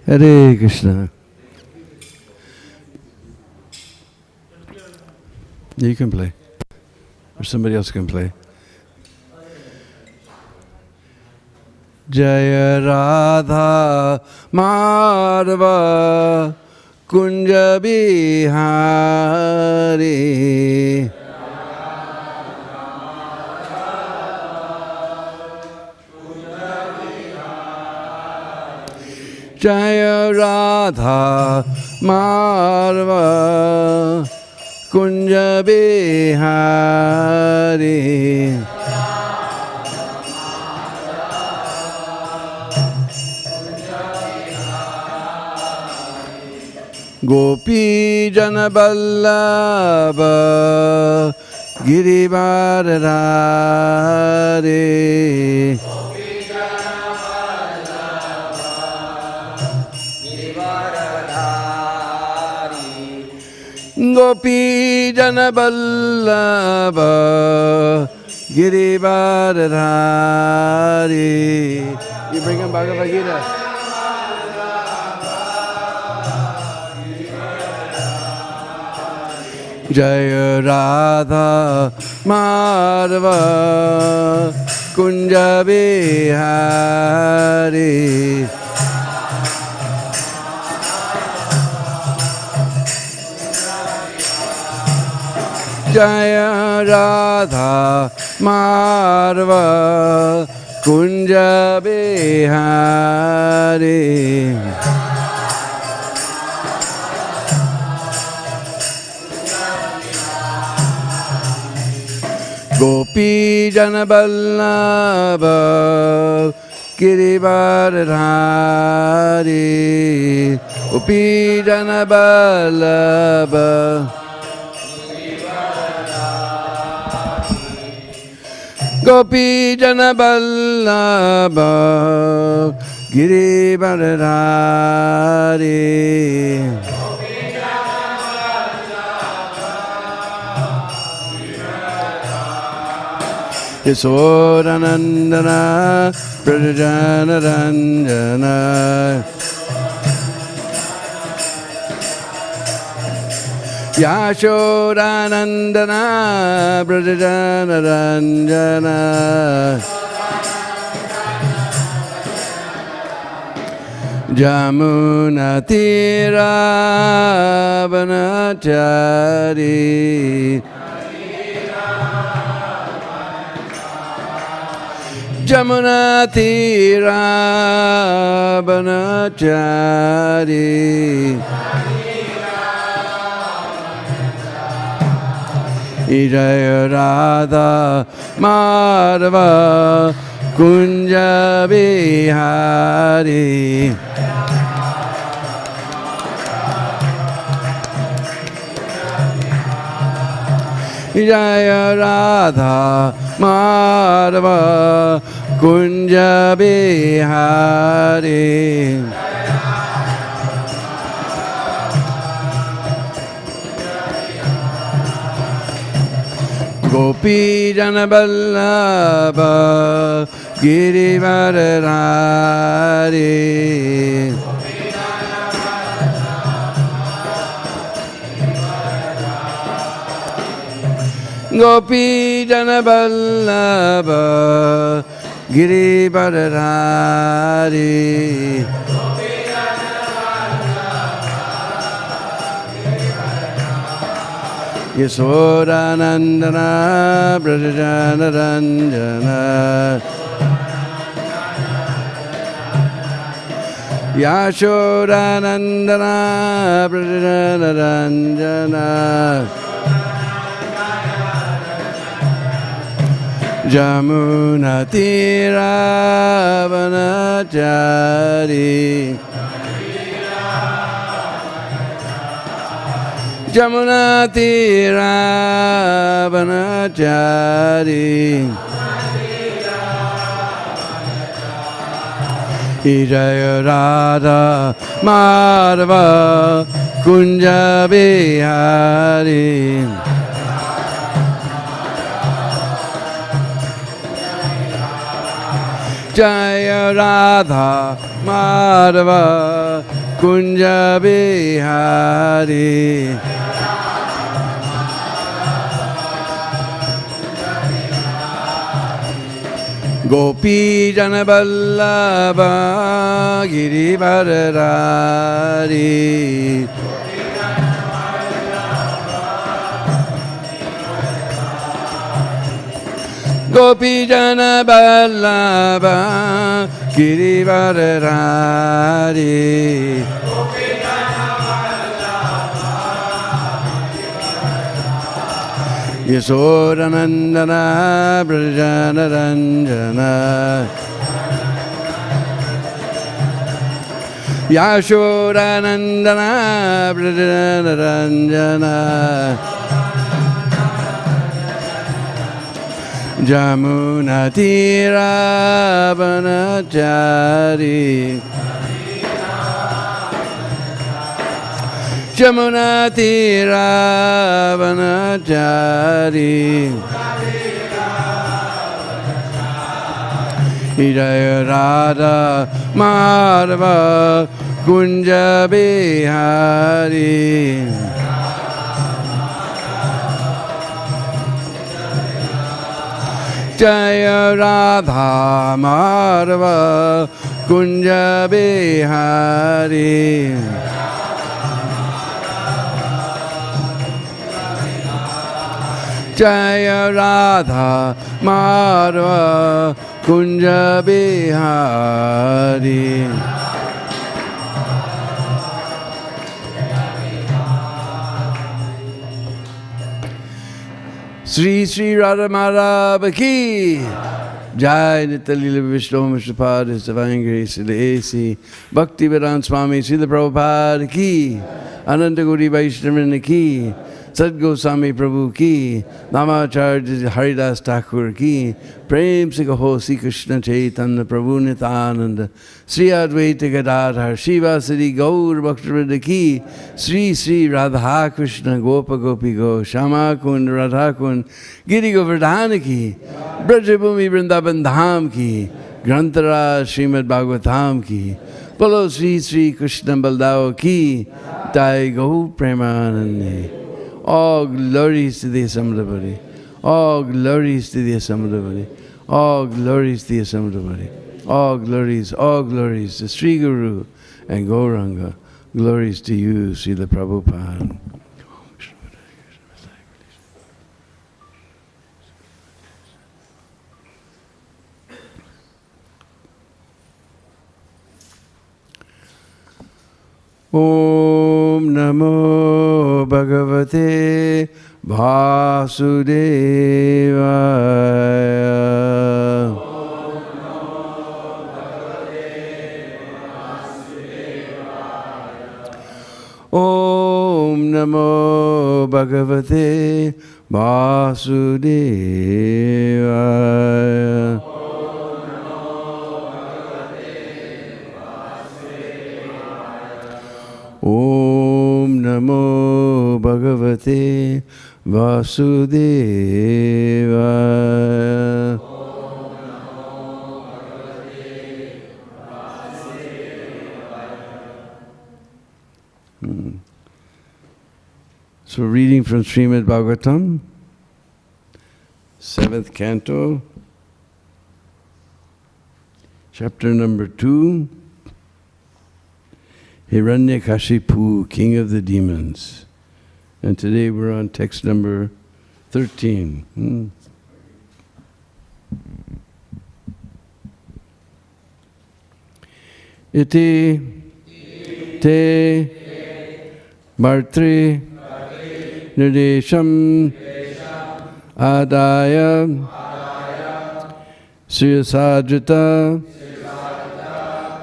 Hare Krishna. You can play. Or somebody else can play. Jaya Radha Madhava Kunja Bihari. Jaya Radha Madhava Kunja Bihari. Gopi Jana Vallabha Girivardhari. Gopi Jana Vallabha Girivardhari. You bring him Bhagavad Gita. Jaya Radha Madhava Kunja Bihari. Jaya Radha Madhava Kunja Bihari. Gopi Jana Vallabha Girivardhari. Gopi Jana Vallabha Gopi Jana Vallabha Girivardhari. Yasodanandana Prajanaranjana. Yashodanandana Prajanaranjana. Jamuna Tira Vanachari. Jamuna Tira Vanachari. Jaya Radha Madhava Kunja Bihari. Jaya Radha Madhava Kunja Bihari. Gopi Jana Vallabha Girivardhari. Gopi Jana Vallabha Girivardhari. Yasodanandana Prajanaranjana. Yashodanandana Prajanaranjana. Jamuna Tira Vanachari. Jamuna Tira Vanachari. Jaya Radha Madhava Kunja Bihari. Jaya Radha Madhava Kunja Bihari Gopi Jana Vallabha Girivardhari Gopi Jana Vallabha Girivardhari Yasodanandana Brajana Ranjana Yashodanandana Brajana Ranjana Jamuna Tira Vanachari Jamuna Tira Vanachari Jaya Radha Madhava Kunja Bihari Jaya Radha Madhava Kunja Bihari Jaya Radha Madhava Kunja Bihari Sri Sri Radha Madhava Ki Jai Nitalila Vishnu Prabhupada His Divine Grace A.C. Bhaktivedanta Swami Śrīmad Bhāgavatam Ki Ananta Gauri Vaishnavana Ki Sad Goswami Prabhu Ki Namacharya Haridas Thakur Ki Prem Se Kaho Sri Krishna Chaitanya Prabhu Nityananda Sri Advaita Gadadhar Shiva Sri Gaur Bhaktivedanta Ki Sri Sri Radha Krishna Gopa Gopi Go Shama Kund Radha Kund Giri Govardhana Ki Brajabhumi Vrindavan Dham Ki Grantara Śrīmad Bhāgavatam Ki Bolo Sri Sri Krishna Baldao Ki Jai Gaur Premanande All glories to the Samudabari. All glories to the Samudabari. All glories to the Samudabari. All glories to Sri Guru and Gauranga. Glories to you, Srila Prabhupada. Om Namo Bhagavate Vasudevaya. Om Namo Bhagavate Vasudevaya. Om Namo Bhagavate Vasudevaya. So reading from Śrīmad Bhāgavatam, 7th canto, chapter number 2, Hiranyakashipu, king of the demons. And today we're on text number 13. Iti te martri nirdesham adaya sriyasadrita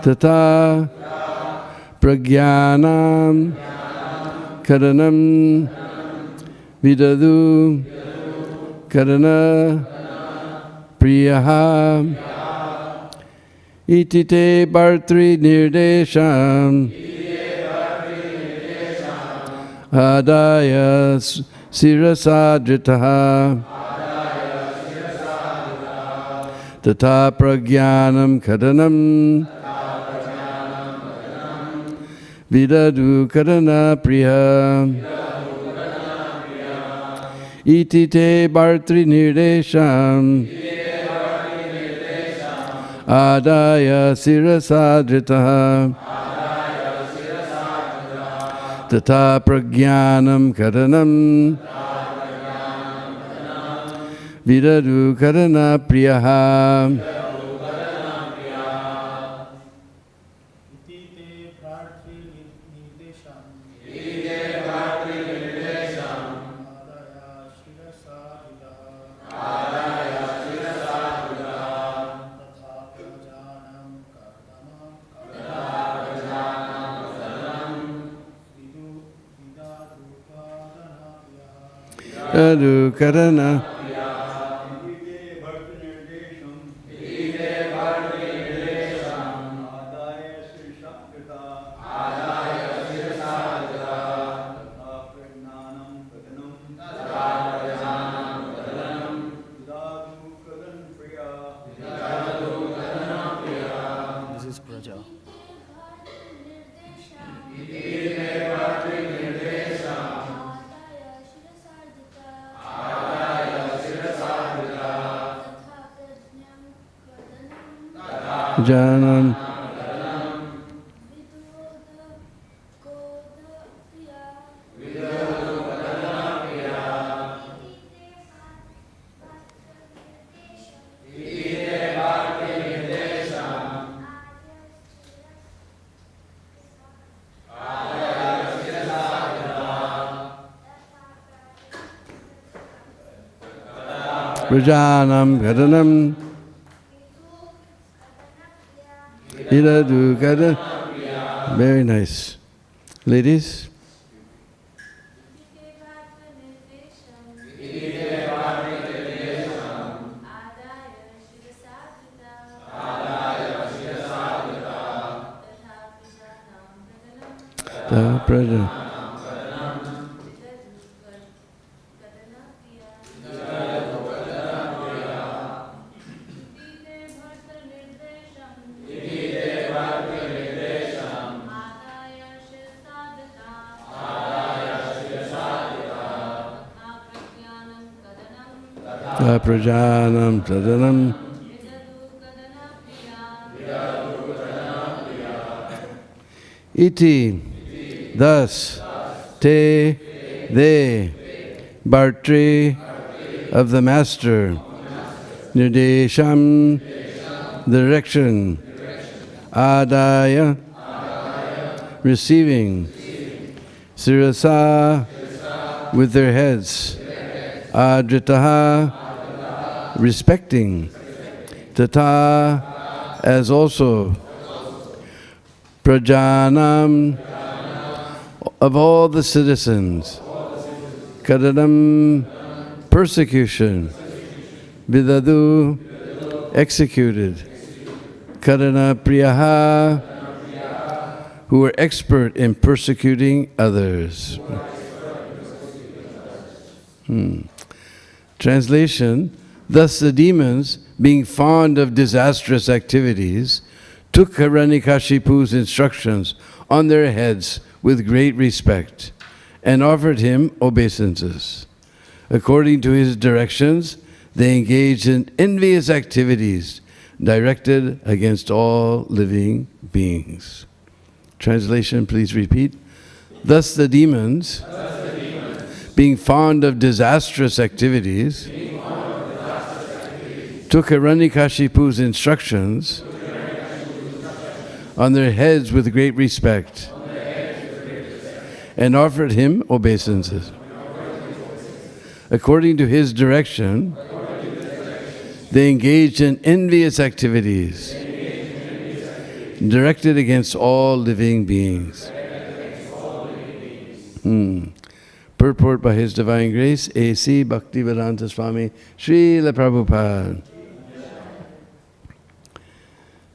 tata pragyanam karanam vidadu karana priyaha iti te bhartri nirdesham adaya sirasadritaha Tata prajnanam kadanam vidadu kadana priya iti te bhartri nirdesham adaya sirasadritaha tata prajnanam kadanam vidadu kadana priyaha vidadu kadana janam Rajanam Gadanam Vidadu Kadana. Very nice. Ladies? Praja. Prajanam Tadanam Iti thus te they Bhartri of the Master Nirdesham direction Adaya receiving Sirasa with their heads Adritaha respecting Tata as also Prajanam of all the citizens Kadanam persecution Vidadu executed Kadana Priyaha who were expert in persecuting others. Translation: thus the demons, being fond of disastrous activities, took Hiranyakashipu's instructions on their heads with great respect and offered him obeisances. According to his directions, they engaged in envious activities directed against all living beings. Translation, please repeat. Thus the demons, being fond of disastrous activities, took Hiranyakashipu's instructions on their heads with great respect and offered him obeisances. According to his direction, they engaged in envious activities directed against all living beings. Purport by His Divine Grace, A.C. Bhaktivedanta Swami, Srila Prabhupada.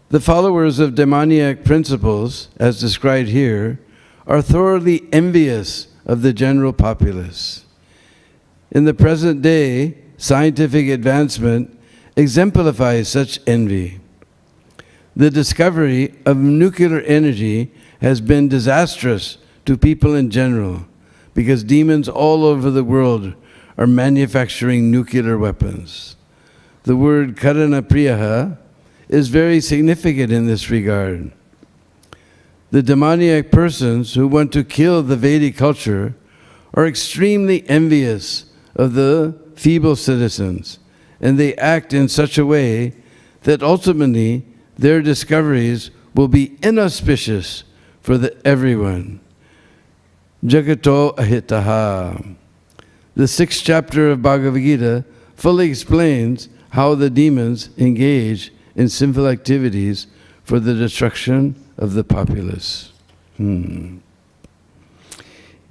The followers of demoniac principles, as described here, are thoroughly envious of the general populace. In the present day, scientific advancement exemplifies such envy. The discovery of nuclear energy has been disastrous to people in general because demons all over the world are manufacturing nuclear weapons. The word karana priyaha is very significant in this regard. The demoniac persons who want to kill the Vedic culture are extremely envious of the feeble citizens, and they act in such a way that ultimately their discoveries will be inauspicious for everyone. Jagato ahitaha. The 6th chapter of Bhagavad Gita fully explains how the demons engage in sinful activities for the destruction of the populace.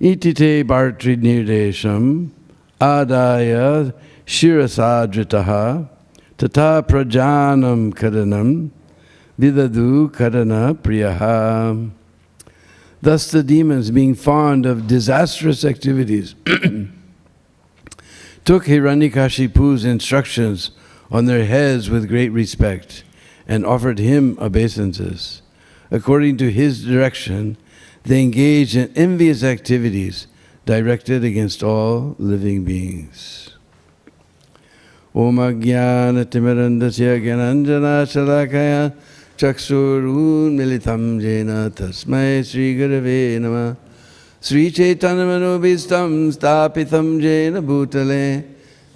Itite bhartri nirdesham adaya shirasadritaha tata prajanam karanam vidadu karana priyaha. Thus the demons, being fond of disastrous activities, took Hiranyakashipu's instructions on their heads with great respect and offered him obeisances. According to his direction, they engaged in envious activities directed against all living beings. Om Ajnana Timirandasya Gyananjana Shalakaya Chaksurun Militam Jena Tasmai Sri Gurave Namah Sri Chaitanya Manobhistam Stapitam Jena Bhutale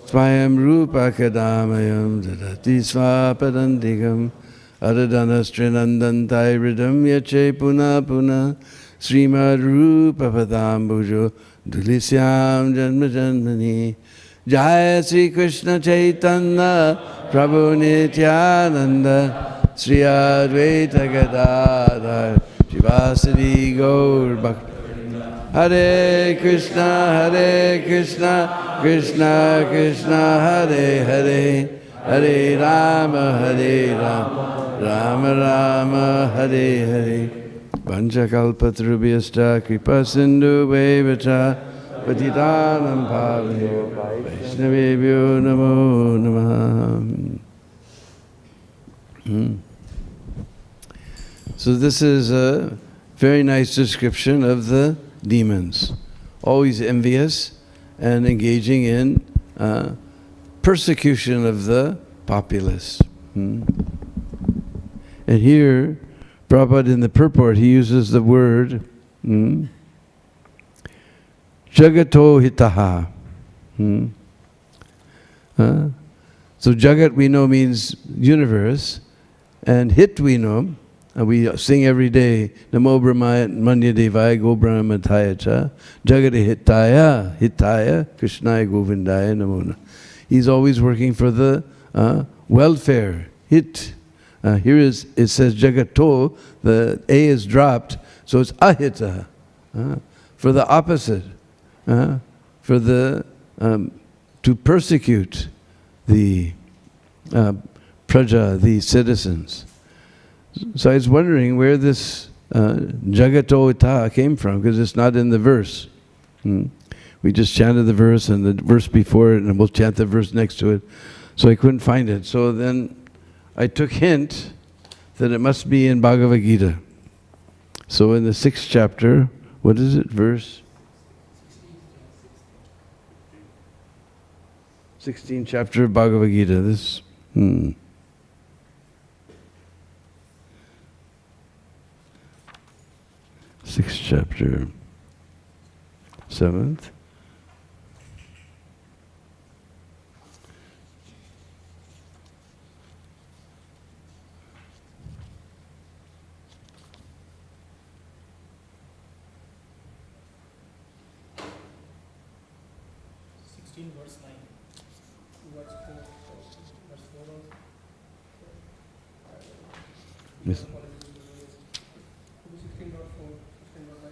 Swayam Rupa Kadamayam Dadati Svapadantikam Adadana Strinandantai Ridam Yache Puna Puna Śrīmad Rupa Padambujo Dulisyam Janma Janmani Jaya Sri Krishna Chaitanya Prabhu Nityananda Sri Advaita Gadadhar Shivasari Gaur Bhakti Hare Krishna, Krishna Krishna, Hare Hare, Hare Rama, Rama Rama, Hare Hare. Panchakalpatrubhyasta kripa sindhu vaivata patitanam pavane Vaishnavebhyo namo namaha. So this is a very nice description of the demons, always envious and engaging in persecution of the populace. And here, Prabhupada in the purport, he uses the word Jagato hitaha. So Jagat we know means universe, and hit we know, we sing every day, Namo Brahmaya Manya Devaya Go Brahmataya Cha Jagati Hitaya Hitaya Krishnaya Govindaya Namo. He's always working for the welfare. Hit. Here it says Jagato, the A is dropped, so it's Ahita. For the opposite. For the to persecute the praja, the citizens. So I was wondering where this Jagato Ita came from, because it's not in the verse. We just chanted the verse and the verse before it, and we'll chant the verse next to it. So I couldn't find it. So then I took hint that it must be in Bhagavad Gita. So in the 6th chapter, what is it, verse? 16th chapter of Bhagavad Gita. This. 6th chapter, 7th. Verse 9. Verse 4. Verse 4. Yes. 16.4. 16.9.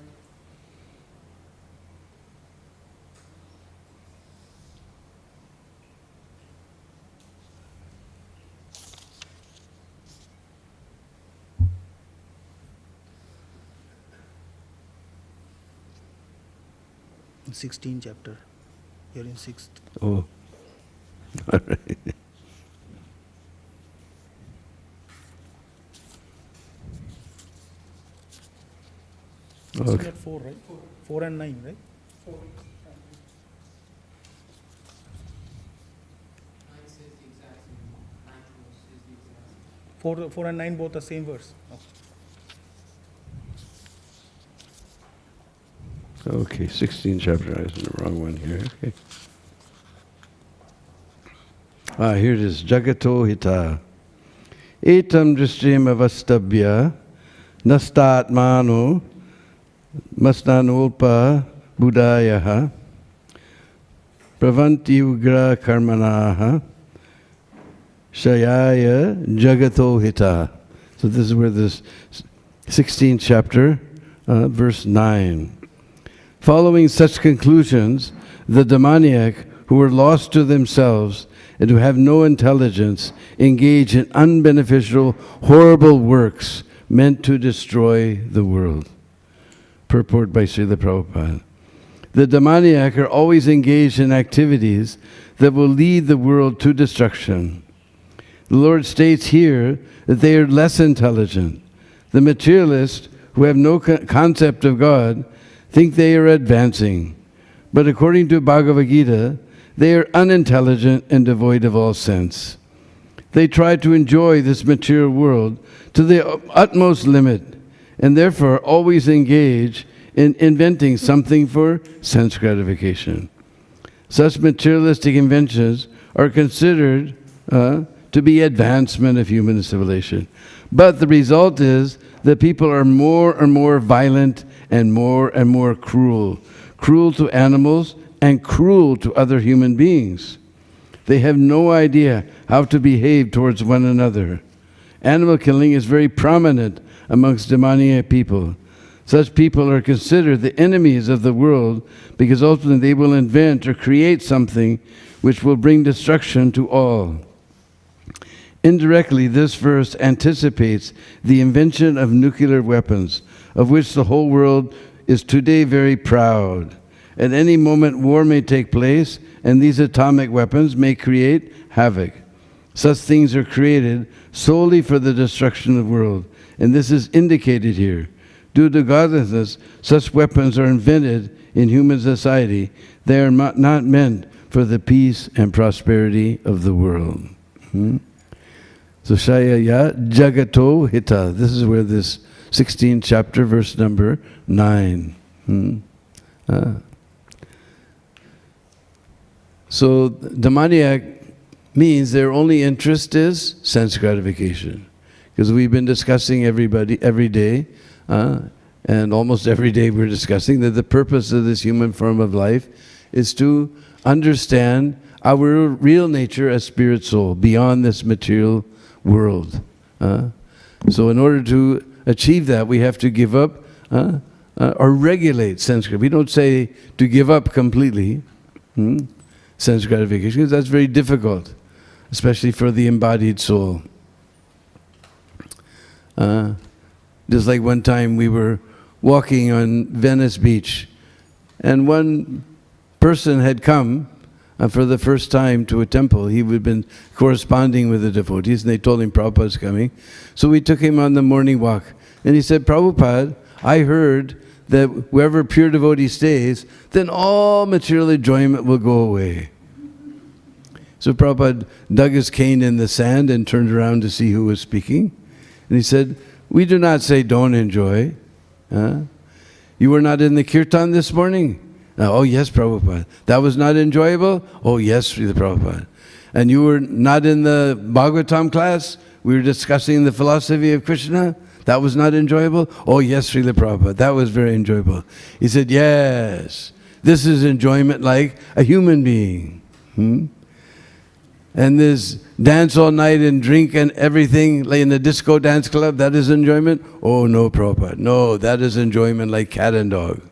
In 16th chapter. You're in 6th. Oh, all right. 16 at 4, right? 4 and 9, right? 4. 9 says the exact same. 9 says the exact same. 4 and 9 both the same verse. Okay, 16 chapter. I was in the wrong one here. Okay. Here it is. Jagato hita. Etam drishtim avastabhya nastatmano masnanolpa buddhayaha pravanti ugra karmanaha shayaya jagato hita. So this is where this 16th chapter, verse 9. Following such conclusions, the demoniac, who are lost to themselves and who have no intelligence, engage in unbeneficial, horrible works meant to destroy the world. Purport by Srila Prabhupada. The demoniac are always engaged in activities that will lead the world to destruction. The Lord states here that they are less intelligent. The materialists, who have no concept of God, think they are advancing. But according to Bhagavad Gita, they are unintelligent and devoid of all sense. They try to enjoy this material world to the utmost limit, and therefore always engage in inventing something for sense gratification. Such materialistic inventions are considered to be advancement of human civilization. But the result is that people are more and more violent and more cruel. Cruel to animals and cruel to other human beings. They have no idea how to behave towards one another. Animal killing is very prominent amongst demoniac people. Such people are considered the enemies of the world because ultimately they will invent or create something which will bring destruction to all. Indirectly, this verse anticipates the invention of nuclear weapons, of which the whole world is today very proud. At any moment, war may take place, and these atomic weapons may create havoc. Such things are created solely for the destruction of the world, and this is indicated here. Due to godlessness, such weapons are invented in human society. They are not meant for the peace and prosperity of the world. So Shayaya Jagato Hita. This is where this 16th chapter, verse number 9. So demoniac means their only interest is sense gratification. Because we've been discussing every day, and almost every day we're discussing that the purpose of this human form of life is to understand our real nature as spirit soul, beyond this material world. So in order to achieve that, we have to give up or regulate sense gratification. We don't say to give up completely sense gratification, because that's very difficult, especially for the embodied soul. Just like one time we were walking on Venice Beach, and one person had come for the first time to a temple. He had been corresponding with the devotees, and they told him Prabhupada's coming. So we took him on the morning walk, and he said, Prabhupada, I heard that wherever pure devotee stays, then all material enjoyment will go away. So Prabhupada dug his cane in the sand and turned around to see who was speaking. And he said, we do not say don't enjoy. You were not in the kirtan this morning? Oh yes, Prabhupada. That was not enjoyable? Oh yes, Srila Prabhupada. And you were not in the Bhagavatam class? We were discussing the philosophy of Krishna? That was not enjoyable? Oh yes, Srila Prabhupada. That was very enjoyable. He said, yes, this is enjoyment like a human being. And this dance all night and drink and everything, like in the disco dance club, that is enjoyment? Oh no, Prabhupada. No, that is enjoyment like cat and dog.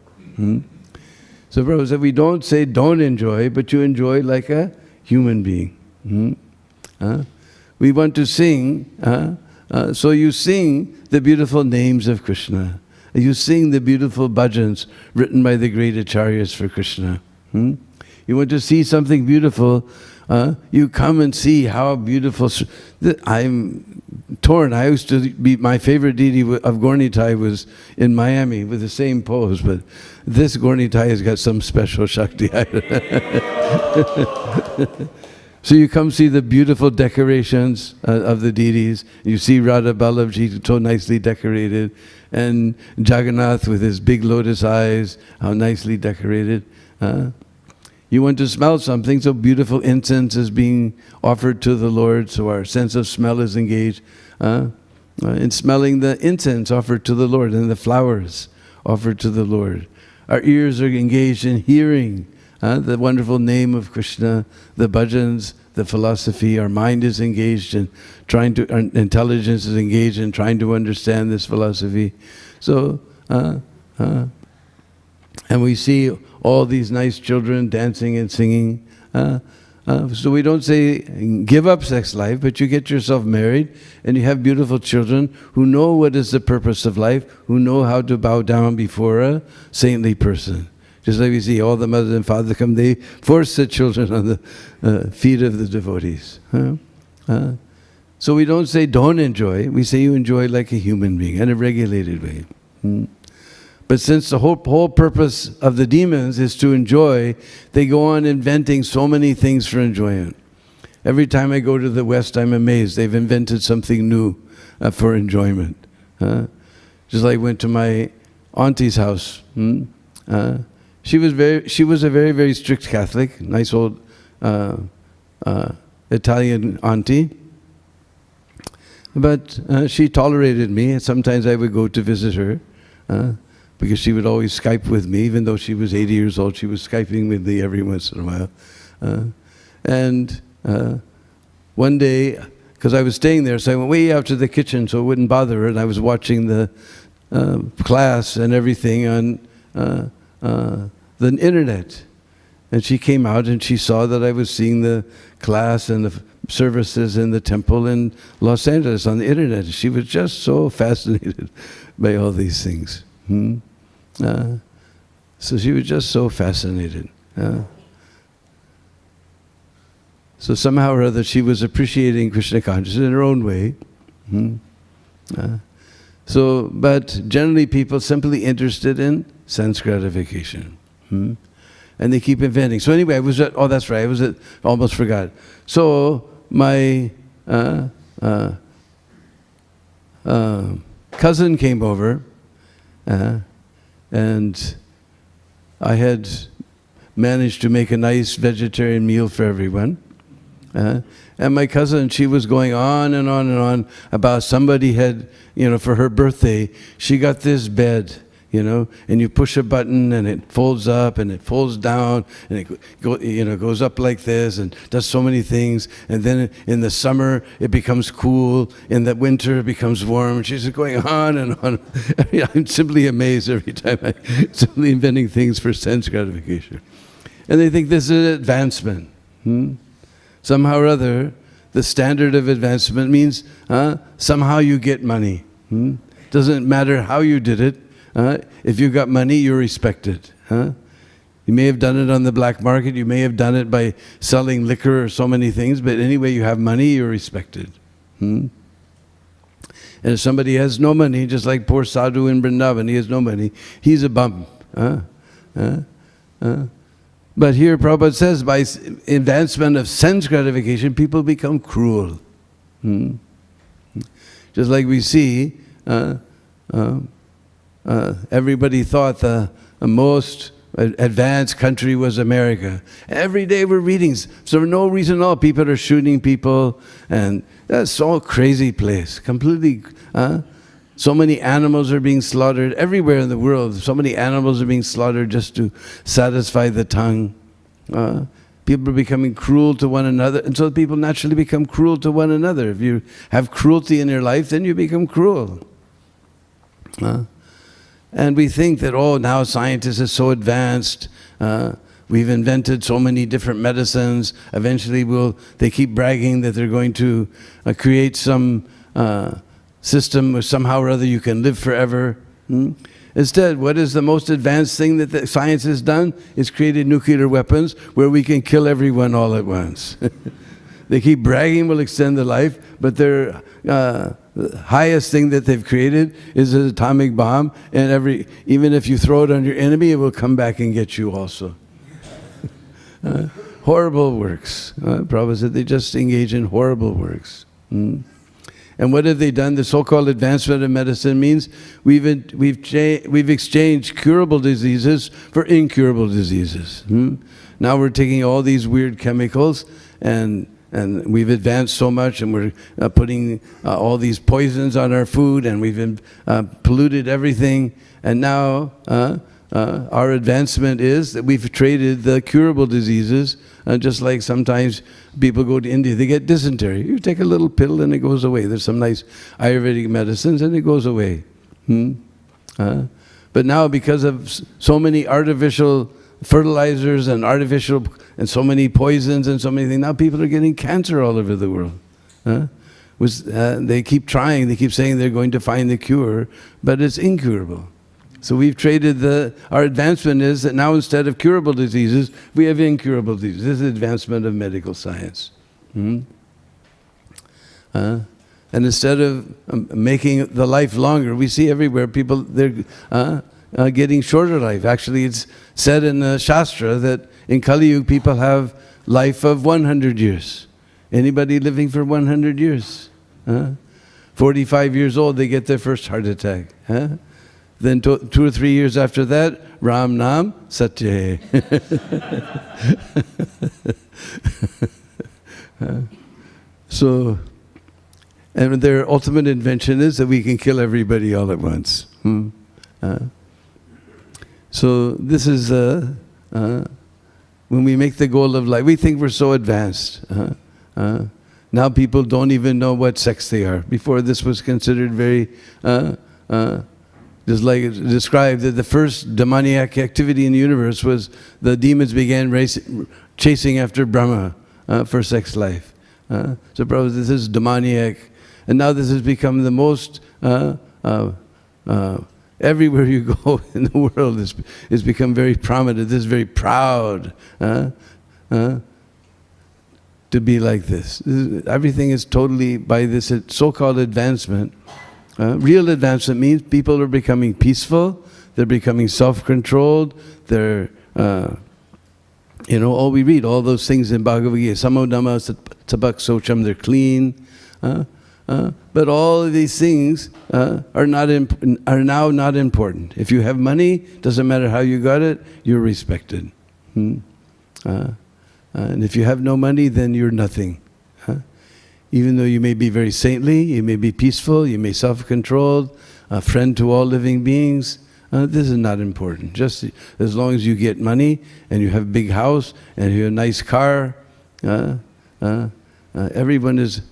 So Prabhupada said, we don't say don't enjoy, but you enjoy like a human being. We want to sing, so you sing the beautiful names of Krishna. You sing the beautiful bhajans written by the great acharyas for Krishna. You want to see something beautiful, you come and see how beautiful. I'm torn. I used to be, my favorite deity of Gornitai was in Miami with the same pose, but this Gornitai has got some special Shakti. So you come see the beautiful decorations of the deities. You see Radha Ballabji so nicely decorated, and Jagannath with his big lotus eyes, how nicely decorated. You want to smell something, so beautiful incense is being offered to the Lord, so our sense of smell is engaged in smelling the incense offered to the Lord and the flowers offered to the Lord. Our ears are engaged in hearing the wonderful name of Krishna, the bhajans, the philosophy. Our mind is engaged in trying to, our intelligence is engaged in trying to understand this philosophy. So, and we see all these nice children dancing and singing. So we don't say give up sex life, but you get yourself married and you have beautiful children who know what is the purpose of life, who know how to bow down before a saintly person. Just like we see all the mothers and fathers come, they force the children on the feet of the devotees. So we don't say don't enjoy, we say you enjoy like a human being, in a regulated way. But since the whole purpose of the demons is to enjoy, they go on inventing so many things for enjoyment. Every time I go to the West, I'm amazed. They've invented something new for enjoyment. Just like I went to my auntie's house. She was a very, very strict Catholic, nice old Italian auntie. But she tolerated me. Sometimes I would go to visit her. Because she would always Skype with me, even though she was 80 years old, she was Skyping with me every once in a while. And one day, because I was staying there, so I went way out to the kitchen so it wouldn't bother her, and I was watching the class and everything on the internet. And she came out and she saw that I was seeing the class and the services in the temple in Los Angeles on the internet. She was just so fascinated by all these things. So she was just so fascinated. So somehow or other she was appreciating Krishna consciousness in her own way. But generally people simply interested in sense gratification. And they keep inventing. So anyway, I was at, oh that's right, I was at, almost forgot. So my cousin came over, and I had managed to make a nice vegetarian meal for everyone. And my cousin, she was going on and on and on about somebody had, for her birthday, she got this bed, and you push a button and it folds up and it folds down and it goes up like this and does so many things. And then in the summer it becomes cool, in the winter it becomes warm. She's going on and on. I'm simply amazed every time I'm simply inventing things for sense gratification. And they think this is advancement. Somehow or other, the standard of advancement means somehow you get money. Doesn't matter how you did it. If you got money, you're respected. You may have done it on the black market, you may have done it by selling liquor or so many things, but anyway, you have money, you're respected. And if somebody has no money, just like poor Sadhu in Vrindavan, he has no money, he's a bum. But here Prabhupada says, by advancement of sense gratification, people become cruel. Just like we see, everybody thought the most advanced country was America. Every day we're reading, so for no reason at all, people are shooting people, and that's all crazy place, completely. So many animals are being slaughtered everywhere in the world. So many animals are being slaughtered just to satisfy the tongue. People are becoming cruel to one another, and so people naturally become cruel to one another. If you have cruelty in your life, then you become cruel. And we think that, oh, now scientists are so advanced, we've invented so many different medicines, eventually they keep bragging that they're going to create some system where somehow or other you can live forever. Instead, what is the most advanced thing that the science has done? It's created nuclear weapons where we can kill everyone all at once. They keep bragging we'll extend the life, but their highest thing that they've created is an atomic bomb, and even if you throw it on your enemy, it will come back and get you also. Horrible works. Prabhupada said they just engage in horrible works. And what have they done? The so-called advancement of medicine means we've exchanged curable diseases for incurable diseases. Now we're taking all these weird chemicals and we've advanced so much, and we're putting all these poisons on our food, and we've polluted everything. And now our advancement is that we've traded the curable diseases, just like sometimes people go to India, they get dysentery. You take a little pill and it goes away. There's some nice Ayurvedic medicines and it goes away. But now, because of so many artificial fertilizers and so many poisons and so many things, now people are getting cancer all over the world. They keep trying, they keep saying they're going to find the cure, but it's incurable. So we've traded our advancement is that now instead of curable diseases, we have incurable diseases. This is advancement of medical science. And instead of making the life longer, we see everywhere people, they're getting shorter life. Actually, it's said in the Shastra that in Kali Yuga, people have life of 100 years. Anybody living for 100 years? 45 years old, they get their first heart attack. Then 2 or 3 years after that, Ram Nam Satya. So, and their ultimate invention is that we can kill everybody all at once. So this is, when we make the goal of life, we think we're so advanced. Now people don't even know what sex they are. Before, this was considered very, just like it's described, that the first demoniac activity in the universe was the demons began chasing after Brahma for sex life. So Prabhupada, this is demoniac. And now this has become the most, everywhere you go in the world, it's become very prominent. This is very proud to be like this. Everything is totally by this so-called advancement. Real advancement means people are becoming peaceful, they're becoming self-controlled, they're, all we read, all those things in Bhagavad Gita, samodama, tabak, socham, they're clean. But all of these things are now not important. If you have money, doesn't matter how you got it, you're respected. And if you have no money, then you're nothing. Even though you may be very saintly, you may be peaceful, you may be self-controlled, a friend to all living beings, this is not important. Just as long as you get money and you have a big house and you have a nice car, everyone is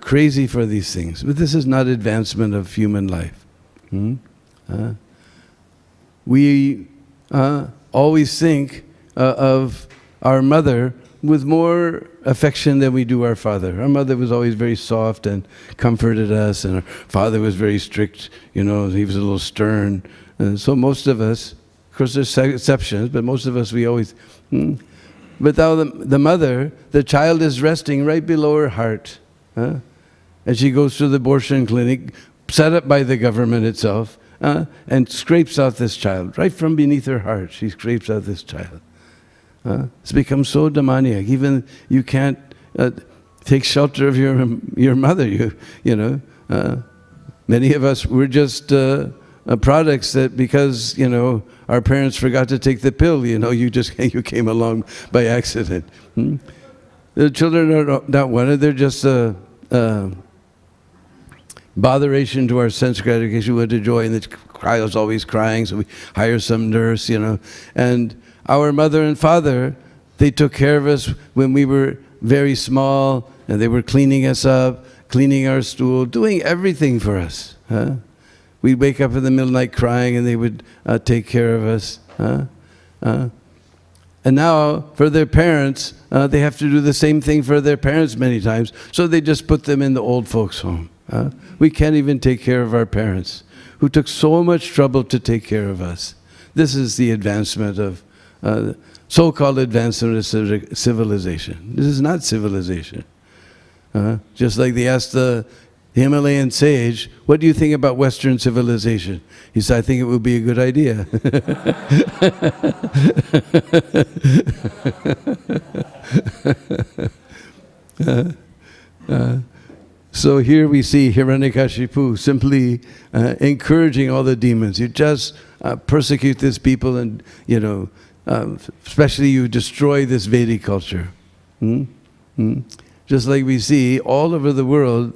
crazy for these things. But this is not advancement of human life. We always think of our mother with more affection than we do our father. Our mother was always very soft and comforted us, and our father was very strict, he was a little stern. And so most of us, of course there's exceptions, but most of us we always, but now the mother, the child is resting right below her heart. And she goes to the abortion clinic, set up by the government itself, and scrapes out this child. Right from beneath her heart, she scrapes out this child. It's become so demoniac. Even you can't take shelter of your mother. Many of us, we're just products that because our parents forgot to take the pill. You came along by accident. The children are not wanted. They're just a botheration to our sense gratification. We want to joy, and the child is always crying, so we hire some nurse. And our mother and father, they took care of us when we were very small, and they were cleaning us up, cleaning our stool, doing everything for us. We'd wake up in the middle of the night crying, and they would take care of us. And now, for their parents, they have to do the same thing for their parents many times, so they just put them in the old folks' home. We can't even take care of our parents, who took so much trouble to take care of us. This is the advancement of, so-called advancement of civilization. This is not civilization. Just like they asked the Himalayan sage, what do you think about Western civilization? He said, I think it would be a good idea. So here we see Hiranyakashipu simply encouraging all the demons. You just persecute these people, and especially you destroy this Vedic culture. Just like we see all over the world,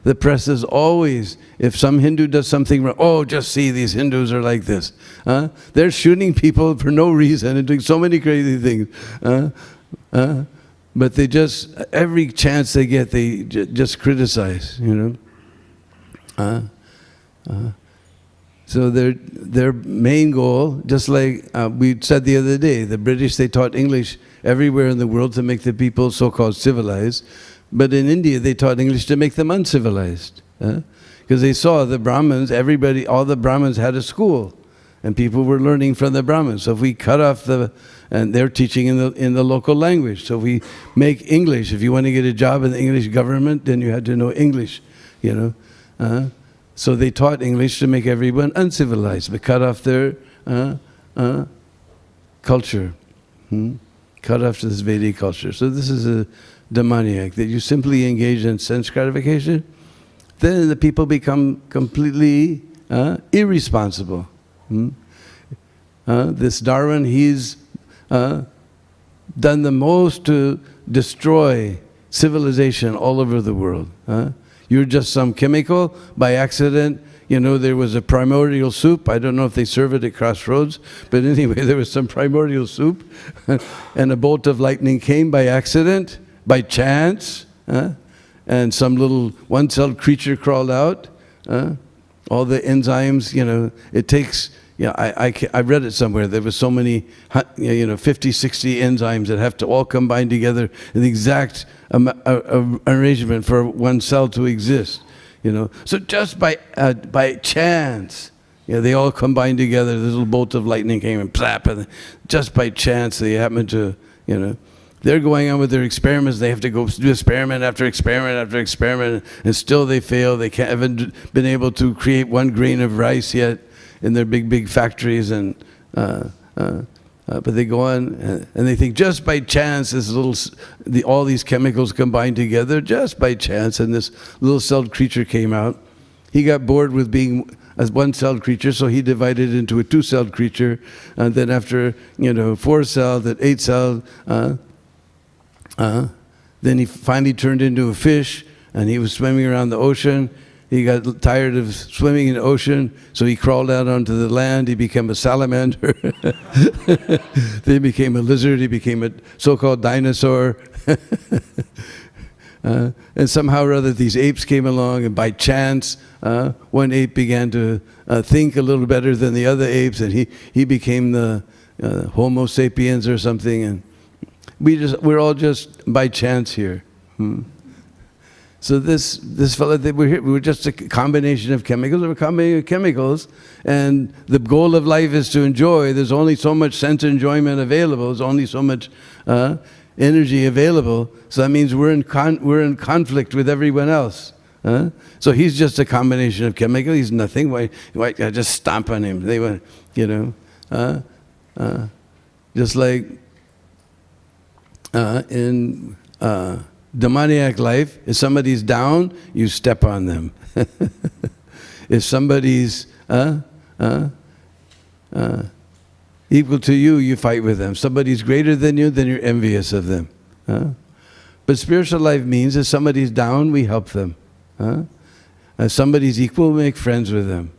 the press is always, if some Hindu does something wrong, oh, just see, these Hindus are like this. They're shooting people for no reason and doing so many crazy things. But they just, every chance they get, they just criticize, So their main goal, just like we said the other day, the British, they taught English everywhere in the world to make the people so-called civilized. But in India, they taught English to make them uncivilized. Because they saw the Brahmins, all the Brahmins had a school. And people were learning from the Brahmins. So if we cut off and they're teaching in the local language. So if we make English, if you want to get a job in the English government, then you had to know English, So they taught English to make everyone uncivilized, but cut off their culture. Cut off this Vedic culture. So this is a demoniac, that you simply engage in sense gratification, then the people become completely irresponsible. This Darwin, he's done the most to destroy civilization all over the world. You're just some chemical, by accident, there was a primordial soup. I don't know if they serve it at Crossroads, but anyway, there was some primordial soup, and a bolt of lightning came by accident, by chance, and some little one-celled creature crawled out. All the enzymes, it takes, I read it somewhere, there was so many, 50, 60 enzymes that have to all combine together in the exact arrangement for one cell to exist. So just by chance, they all combined together. This little bolt of lightning came and plap, and just by chance they happened to, they're going on with their experiments. They have to go do experiment after experiment after experiment, and still they fail. They haven't been able to create one grain of rice yet in their big factories, and but they go on and they think just by chance all these chemicals combined together, just by chance, and this little celled creature came out. He got bored with being a one-celled creature, so he divided into a two-celled creature, and then after 4-celled, then 8-celled, then he finally turned into a fish, and he was swimming around the ocean. He got tired of swimming in the ocean, so he crawled out onto the land. He became a salamander. Then he became a lizard. He became a so-called dinosaur. And somehow or other, these apes came along, and by chance, one ape began to think a little better than the other apes, and he became the Homo sapiens or something. And we're all just by chance here. So this fellow, we're just a combination of chemicals. We're a combination of chemicals, and the goal of life is to enjoy. There's only so much sense enjoyment available. There's only so much energy available. So that means we're in conflict with everyone else. So he's just a combination of chemicals. He's nothing. Why I just stomp on him? They went, just like in demoniac life, if somebody's down, you step on them. If somebody's equal to you, you fight with them. Somebody's greater than you, then you're envious of them. But spiritual life means if somebody's down, we help them. If somebody's equal, we make friends with them.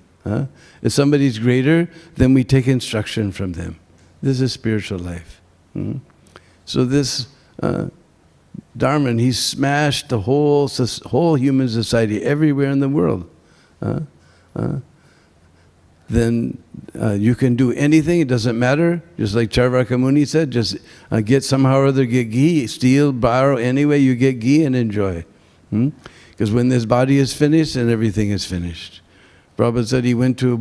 If somebody's greater, then we take instruction from them. This is spiritual life. So this Dharma, he smashed the whole human society everywhere in the world. Then you can do anything, it doesn't matter. Just like Charvaka Muni said, just get somehow or other, get ghee, steal, borrow, anyway you get ghee and enjoy. Because when this body is finished, then everything is finished. Prabhupada said he went to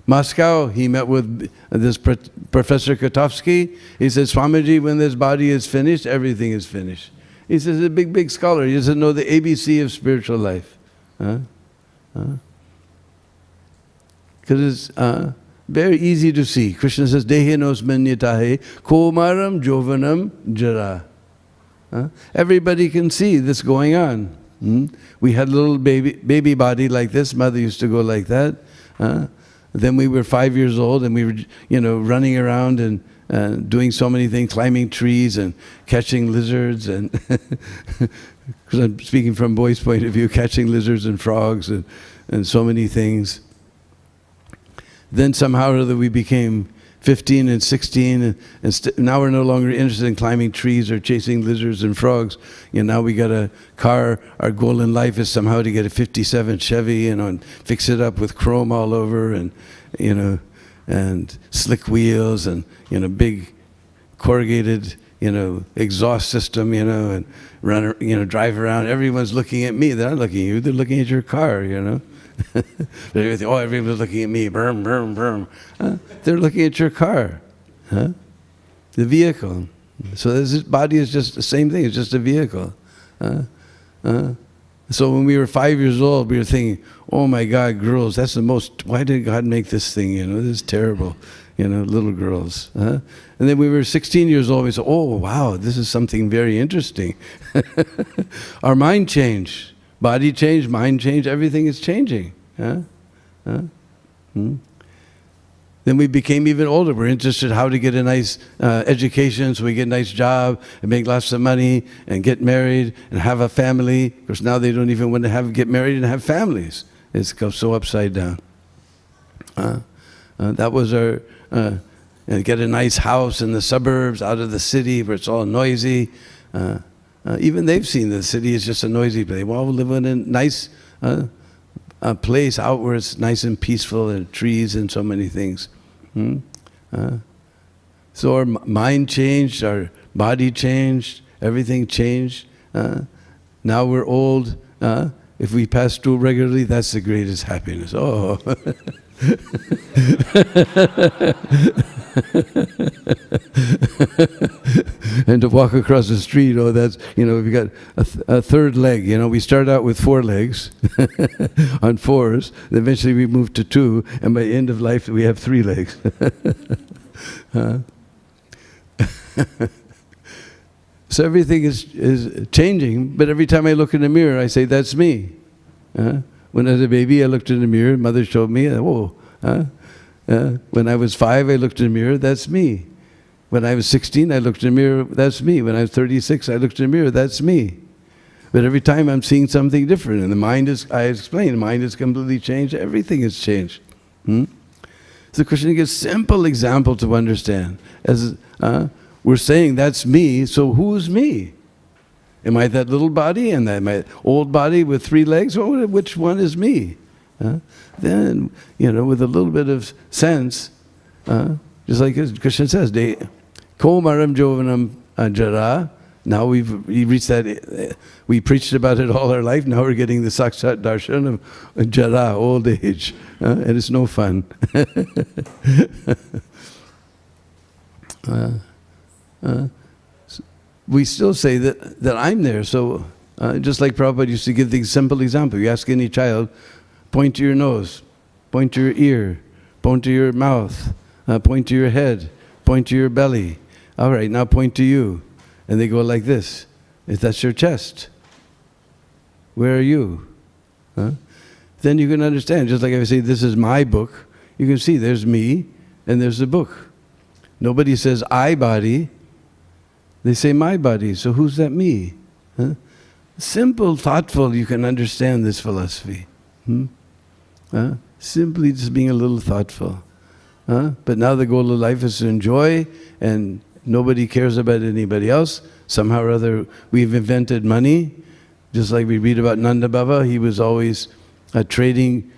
Moscow, he met with this Professor Kotovsky. He said, Swamiji, when this body is finished, everything is finished. He says, he's a big, big scholar. He doesn't know the ABC of spiritual life. Because it's very easy to see. Krishna says, Dehinos manyatahe komaram jovanam jara. Everybody can see this going on. We had a little baby body like this. Mother used to go like that. Then we were 5 years old and we were, running around and doing so many things, climbing trees and catching lizards and, because I'm speaking from boy's point of view, catching lizards and frogs and so many things. Then somehow or other we became 15 and 16 and now we're no longer interested in climbing trees or chasing lizards and frogs. Now we got a car. Our goal in life is somehow to get a 57 Chevy, and fix it up with chrome all over and, and slick wheels and, big corrugated, exhaust system, and run, drive around. Everyone's looking at me. They're not looking at you. They're looking at your car, everyone's looking at me, brum, brum, brum. They're looking at your car, the vehicle. So this body is just the same thing, it's just a vehicle. So when we were 5 years old, we were thinking, oh my God, girls, that's the most, why did God make this thing, this is terrible, little girls. And then we were 16 years old, we said, oh wow, this is something very interesting. Our mind changed. Body change, mind change, everything is changing. Then we became even older. We're interested how to get a nice education so we get a nice job and make lots of money and get married and have a family. Of course, now they don't even want to get married and have families. It's so upside down. That was our, get a nice house in the suburbs, out of the city where it's all noisy. Even they've seen the city is just a noisy place. Well, we live in a nice place out where it's nice and peaceful and trees and so many things. So our mind changed, our body changed, everything changed. Now we're old. If we pass through regularly, that's the greatest happiness. Oh. And to walk across the street, that's, we've got a third leg. We start out with 4 legs on 4s. Eventually we move to 2, and by the end of life we have 3 legs. So everything is changing, but every time I look in the mirror, I say, that's me. When I was a baby, I looked in the mirror, mother showed me, whoa. When I was 5, I looked in the mirror, that's me. When I was 16, I looked in the mirror, that's me. When I was 36, I looked in the mirror, that's me. But every time I'm seeing something different, and the mind is, I explained, the mind is completely changed, everything has changed. So Krishna gives simple example to understand. As we're saying, that's me, so who's me? Am I that little body and that my old body with 3 legs? Well, which one is me? Then, with a little bit of sense, just like Krishna says, Komaram Jovanam Jara. Now we've reached that, we preached about it all our life, now we're getting the Sakshat Darshan of Jara, old age, and it's no fun. We still say that I'm there, so just like Prabhupada used to give the simple example, you ask any child, point to your nose, point to your ear, point to your mouth, point to your head, point to your belly. All right, now point to you. And they go like this. If that's your chest, where are you? Then you can understand, just like I say, this is my book, you can see there's me and there's the book. Nobody says I body, they say my body, so who's that me? Simple, thoughtful, you can understand this philosophy. Simply just being a little thoughtful. But now the goal of life is to enjoy, and nobody cares about anybody else. Somehow or other we've invented money. Just like we read about Nanda Baba, he was always trading,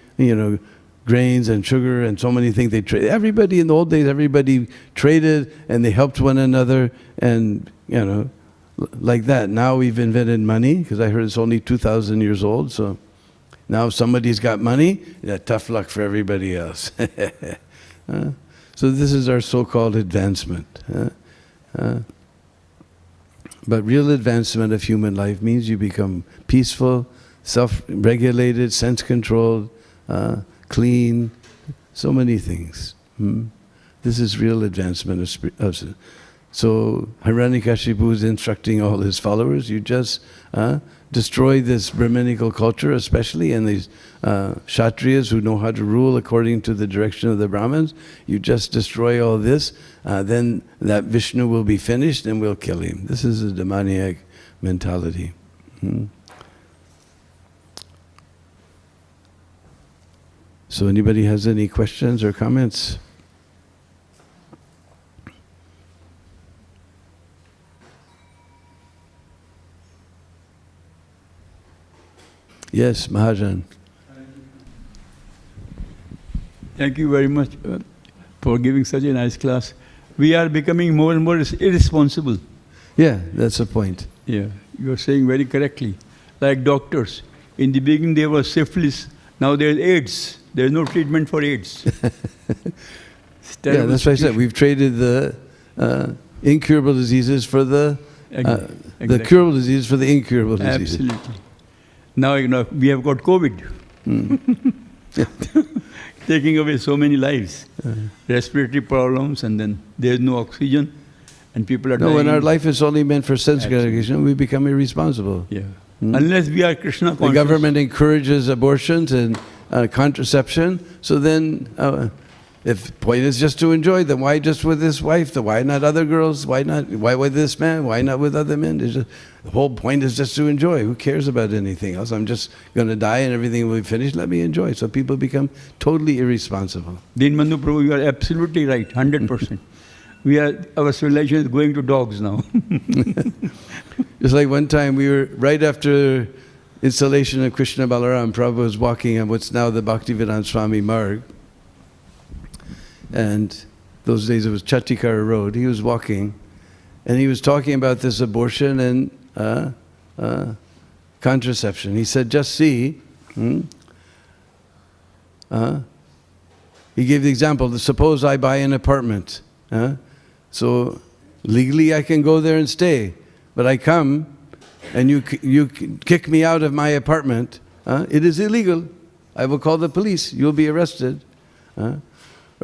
grains and sugar and so many things they trade. Everybody in the old days, everybody traded and they helped one another, and like that. Now we've invented money, because I heard it's only 2,000 years old, so now if somebody's got money, yeah, tough luck for everybody else. So this is our so-called advancement. But real advancement of human life means you become peaceful, self-regulated, sense-controlled, clean, so many things. This is real advancement of so Hiranyakashipu is instructing all his followers, you just destroy this Brahminical culture, especially, and these Kshatriyas who know how to rule according to the direction of the Brahmins. You just destroy all this, then that Vishnu will be finished and we'll kill him. This is a demoniac mentality. So anybody has any questions or comments? Yes, Mahajan. Thank you very much for giving such a nice class. We are becoming more and more irresponsible. Yeah, that's the point. Yeah, you are saying very correctly. Like doctors, in the beginning there was syphilis, now there is AIDS. There is no treatment for AIDS. Yeah, that's why I said we've traded the incurable diseases for the curable diseases for the incurable diseases. Absolutely. Now we have got COVID, taking away so many lives, respiratory problems, and then there is no oxygen, and people are dying. No, when our life is only meant for sense gratification, we become irresponsible. Yeah, unless we are Krishna conscious. The government encourages abortions and contraception, so then if the point is just to enjoy, then why just with this wife? Why not other girls? Why with this man? Why not with other men? The whole point is just to enjoy. Who cares about anything else? I'm just going to die and everything will be finished. Let me enjoy. So people become totally irresponsible. Bandhu Prabhu, you are absolutely right, 100%. Our civilization is going to dogs now. Just like one time we were, right after installation of Krishna Balaram, Prabhu was walking on what's now the Bhaktivedanta Swami Marg. And those days it was Chattikara Road. He was walking and he was talking about this abortion and contraception. He said, just see, he gave the example, suppose I buy an apartment. So legally I can go there and stay, but I come and you kick me out of my apartment, it is illegal. I will call the police, you'll be arrested. Or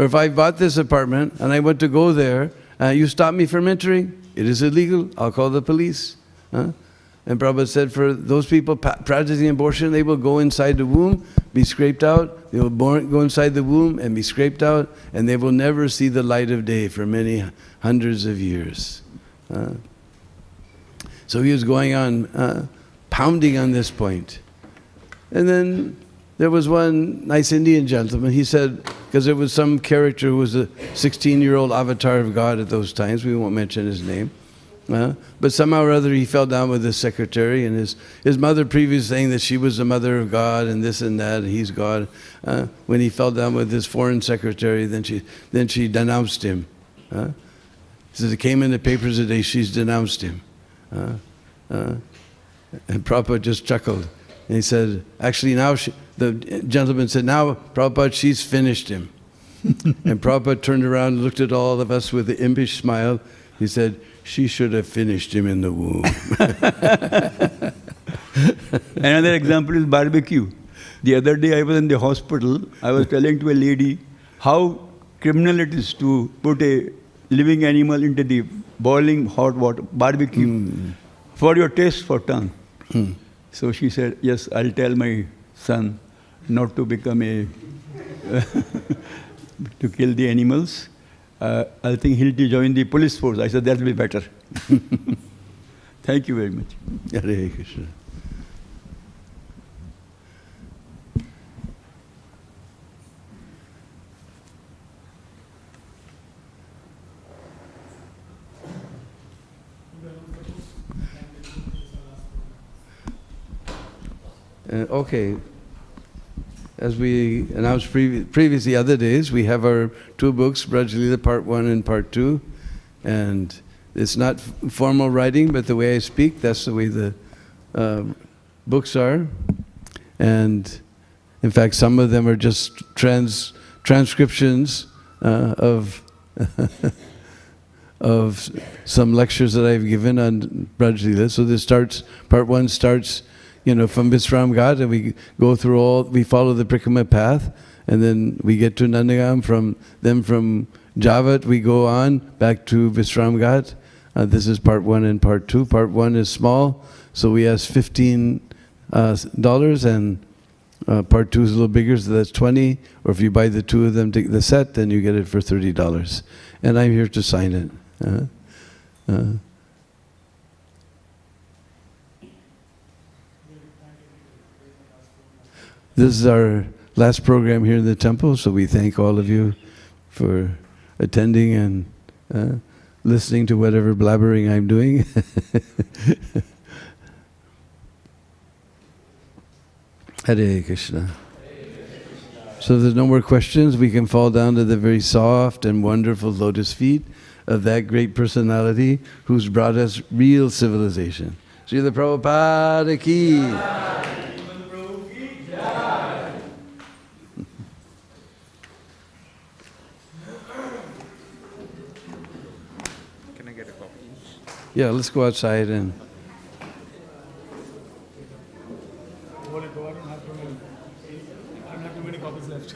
if I bought this apartment and I want to go there, you stop me from entering, it is illegal, I'll call the police. And Prabhupada said for those people practicing abortion, they will go inside the womb, be scraped out, they will go inside the womb and be scraped out, and they will never see the light of day for many hundreds of years. So he was going on, pounding on this point. And then there was one nice Indian gentleman, he said, because there was some character who was a 16-year-old avatar of God at those times, we won't mention his name, but somehow or other he fell down with his secretary, and his mother previously saying that she was the mother of God and this and that, and he's God. When he fell down with his foreign secretary, then she denounced him. He says it came in the papers today, she's denounced him. And Prabhupada just chuckled. And he said, actually now, the gentleman said, now Prabhupada, she's finished him. And Prabhupada turned around and looked at all of us with an impish smile. He said, she should have finished him in the womb. Another example is barbecue. The other day I was in the hospital, I was telling to a lady how criminal it is to put a living animal into the boiling hot water, barbecue, for your taste for tongue. So she said, yes, I'll tell my son not to become a, to kill the animals. I think he'll join the police force. I said, that'll be better. Thank you very much. Hare Krishna. Okay, as we announced previously other days, we have our two books, Braj Leela Part 1 and Part 2, and it's not formal writing, but the way I speak, that's the way the books are. And in fact, some of them are just transcriptions of of some lectures that I've given on Braj Leela. So this starts, part one starts, from Visram Ghat, and we go through we follow the Prikrama path, and then we get to Nandagam. From Javat we go on back to Visram Ghat. This is part one and part two. Part one is small, so we ask $15, and part two is a little bigger, so that's $20. Or if you buy the two of them, take the set, then you get it for $30. And I'm here to sign it. This is our last program here in the temple, so we thank all of you for attending and listening to whatever blabbering I'm doing. Hare Krishna. So if there's no more questions, we can fall down to the very soft and wonderful lotus feet of that great personality who's brought us real civilization. Śrīmad Prabhupada ki. Can I get a copy? Yeah, let's go outside and... I don't have too many copies left.